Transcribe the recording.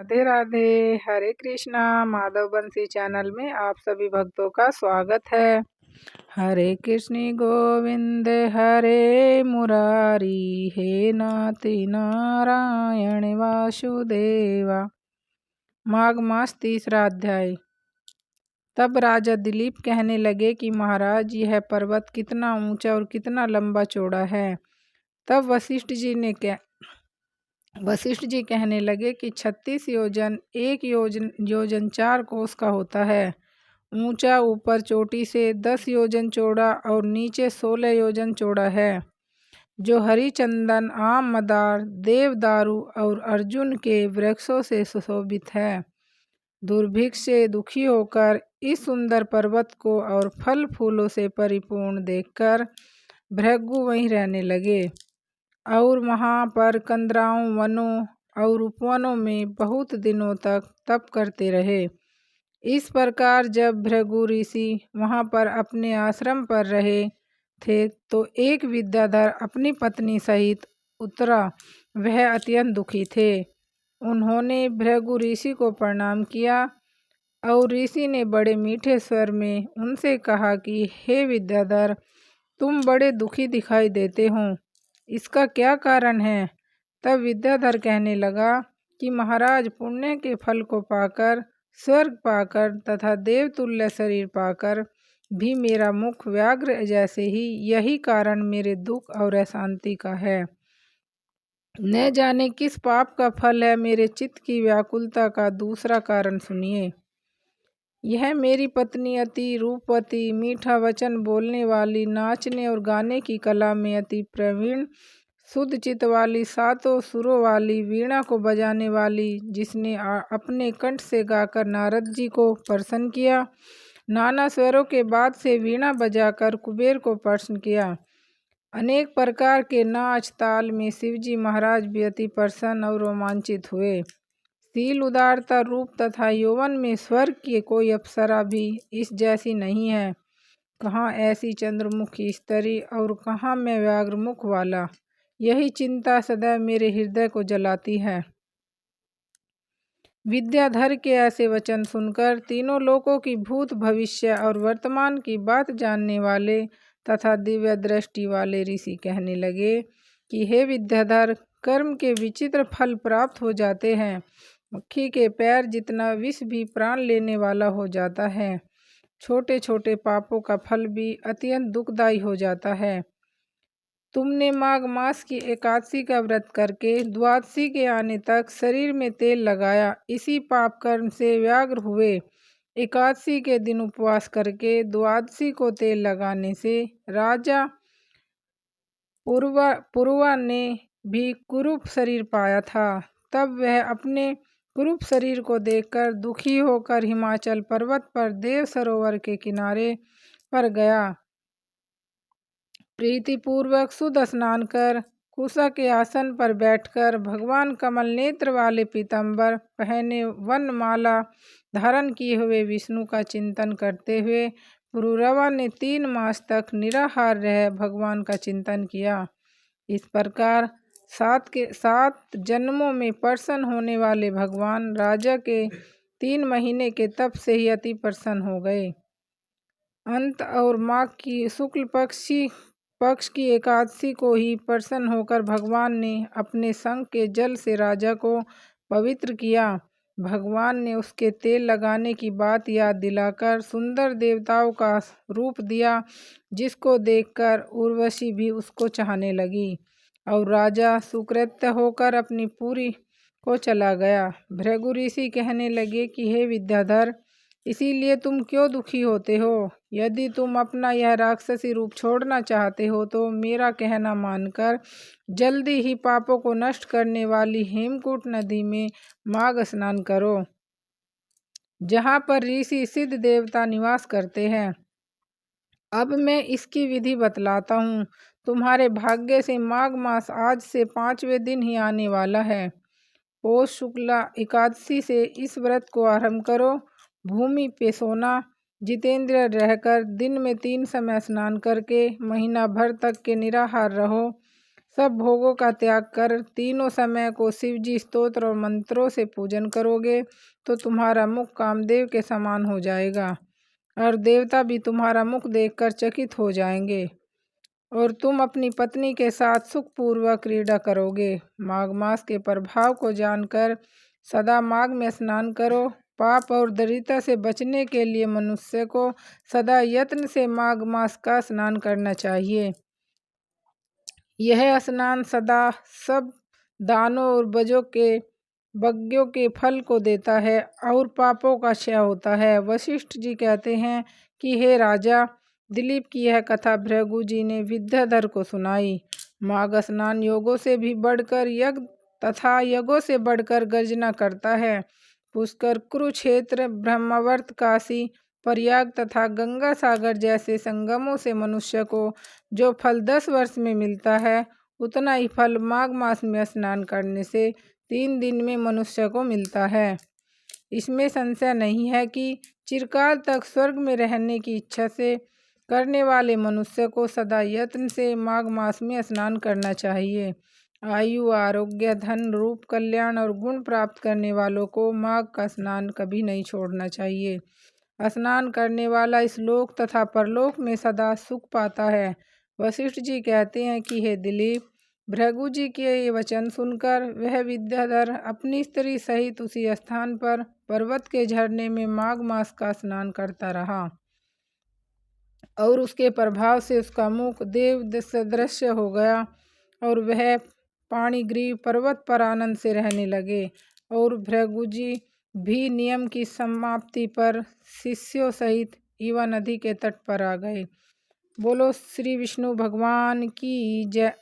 राधे राधे। हरे कृष्णा। माधव बंसी चैनल में आप सभी भक्तों का स्वागत है। हरे कृष्ण गोविंद हरे मुरारी, हे नाति नारायण वासुदेवा। माघ मास 3रा अध्याय। तब राजा दिलीप कहने लगे कि महाराज, यह पर्वत कितना ऊंचा और कितना लंबा चौड़ा है। तब वशिष्ठ जी कहने लगे कि 36 योजन, 1 योजन 4 कोस का होता है। ऊंचा ऊपर चोटी से 10 योजन चौड़ा और नीचे 16 योजन चौड़ा है। जो हरिचंदन, आम, मदार, देवदारू और अर्जुन के वृक्षों से सुशोभित है। दुर्भिक्ष से दुखी होकर इस सुंदर पर्वत को और फल फूलों से परिपूर्ण देखकर भृगु वहीं रहने लगे और वहाँ पर कंदराओं, वनों और उपवनों में बहुत दिनों तक तप करते रहे। इस प्रकार जब भृगु ऋषि वहाँ पर अपने आश्रम पर रहे थे तो एक विद्याधर अपनी पत्नी सहित उतरा। वह अत्यंत दुखी थे। उन्होंने भृगु ऋषि को प्रणाम किया और ऋषि ने बड़े मीठे स्वर में उनसे कहा कि हे विद्याधर, तुम बड़े दुखी दिखाई देते हो, इसका क्या कारण है। तब विद्याधर कहने लगा कि महाराज, पुण्य के फल को पाकर, स्वर्ग पाकर तथा देवतुल्य शरीर पाकर भी मेरा मुख व्याघ्र जैसे ही यही कारण मेरे दुख और अशांति का है। न जाने किस पाप का फल है। मेरे चित्त की व्याकुलता का दूसरा कारण सुनिए। यह मेरी पत्नी अति रूपवती, मीठा वचन बोलने वाली, नाचने और गाने की कला में अति प्रवीण, शुद्ध चित्त वाली, 7 सुरों वाली, वीणा को बजाने वाली, जिसने अपने कंठ से गाकर नारद जी को प्रसन्न किया, नाना स्वरों के बाद से वीणा बजाकर कुबेर को प्रसन्न किया, अनेक प्रकार के नाच ताल में शिवजी महाराज भी अति प्रसन्न और रोमांचित हुए। शील, उदारता, रूप तथा यौवन में स्वर्ग की कोई अप्सरा भी इस जैसी नहीं है। कहाँ ऐसी चंद्रमुखी स्त्री और कहाँ मैं व्याघ्रमुख वाला। यही चिंता सदैव मेरे हृदय को जलाती है। विद्याधर के ऐसे वचन सुनकर तीनों लोकों की भूत, भविष्य और वर्तमान की बात जानने वाले तथा दिव्य दृष्टि वाले ऋषि कहने लगे कि हे विद्याधर, कर्म के विचित्र फल प्राप्त हो जाते हैं। मक्खी के पैर जितना विष भी प्राण लेने वाला हो जाता है। छोटे छोटे पापों का फल भी अत्यंत दुखदायी हो जाता है। तुमने माघ मास की एकादशी का व्रत करके द्वादशी के आने तक शरीर में तेल लगाया, इसी पाप कर्म से व्याग्र हुए। एकादशी के दिन उपवास करके द्वादशी को तेल लगाने से राजा पूर्वा ने भी कुरूप शरीर पाया था। तब वह अपने कुरूप शरीर को देखकर दुखी होकर हिमाचल पर्वत पर देव सरोवर के किनारे पर गया। प्रीतिपूर्वक शुद्ध स्नान कर कुशा के आसन पर बैठकर भगवान कमल नेत्र वाले पीताम्बर पहने, वनमाला धारण किए हुए विष्णु का चिंतन करते हुए पुरुरवा ने 3 मास तक निराहार रह भगवान का चिंतन किया। इस प्रकार 7 जन्मों में प्रसन्न होने वाले भगवान राजा के 3 महीने के तप से ही अति प्रसन्न हो गए। अंत और माघ की शुक्ल पक्ष की एकादशी को ही प्रसन्न होकर भगवान ने अपने संग के जल से राजा को पवित्र किया। भगवान ने उसके तेल लगाने की बात याद दिलाकर सुंदर देवताओं का रूप दिया, जिसको देखकर उर्वशी भी उसको चाहने लगी और राजा सुकृत्य होकर अपनी पुरी को चला गया। भृगु ऋषि कहने लगे कि हे विद्याधर, इसीलिए तुम क्यों दुखी होते हो। यदि तुम अपना यह राक्षसी रूप छोड़ना चाहते हो तो मेरा कहना मानकर जल्दी ही पापों को नष्ट करने वाली हेमकूट नदी में माघ स्नान करो, जहाँ पर ऋषि सिद्ध देवता निवास करते हैं। अब मैं इसकी विधि बतलाता हूँ। तुम्हारे भाग्य से माघ मास आज से 5वें दिन ही आने वाला है। पौष शुक्ला एकादशी से इस व्रत को आरंभ करो। भूमि पे सोना, जितेंद्र रहकर दिन में 3 समय स्नान करके महीना भर तक के निराहार रहो। सब भोगों का त्याग कर तीनों समय को शिवजी स्तोत्र और मंत्रों से पूजन करोगे तो तुम्हारा मुख कामदेव के समान हो जाएगा और देवता भी तुम्हारा मुख देखकर चकित हो जाएंगे और तुम अपनी पत्नी के साथ सुखपूर्वक क्रीड़ा करोगे। माघ मास के प्रभाव को जानकर सदा माघ में स्नान करो। पाप और दरिद्रता से बचने के लिए मनुष्य को सदा यत्न से माघ मास का स्नान करना चाहिए। यह स्नान सदा सब दानों और यज्ञों के फल को देता है और पापों का क्षय होता है। वशिष्ठ जी कहते हैं कि हे राजा, दिलीप की यह कथा भृगु जी ने विद्याधर को सुनाई। माघ स्नान योगों से भी बढ़कर यज्ञ तथा यज्ञों से बढ़कर गर्जना करता है। पुष्कर, कुरुक्षेत्र, ब्रह्मावर्त, काशी, प्रयाग तथा गंगा सागर जैसे संगमों से मनुष्य को जो फल 10 वर्ष में मिलता है, उतना ही फल माघ मास में स्नान करने से 3 दिन में मनुष्य को मिलता है। इसमें संशय नहीं है कि चिरकाल तक स्वर्ग में रहने की इच्छा से करने वाले मनुष्य को सदा यत्न से माघ मास में स्नान करना चाहिए। आयु, आरोग्य, धन, रूप, कल्याण और गुण प्राप्त करने वालों को माघ का स्नान कभी नहीं छोड़ना चाहिए। स्नान करने वाला इस लोक तथा परलोक में सदा सुख पाता है। वशिष्ठ जी कहते हैं कि हे दिलीप, भृगु जी के ये वचन सुनकर वह विद्याधर अपनी स्त्री सहित उसी स्थान पर पर्वत के झरने में माघ मास का स्नान करता रहा और उसके प्रभाव से उसका मुख देव सदृश हो गया और वह पाणिग्रीव पर्वत पर आनंद से रहने लगे। और भृगु जी भी नियम की समाप्ति पर शिष्यों सहित ईवा नदी के तट पर आ गए। बोलो श्री विष्णु भगवान की जय।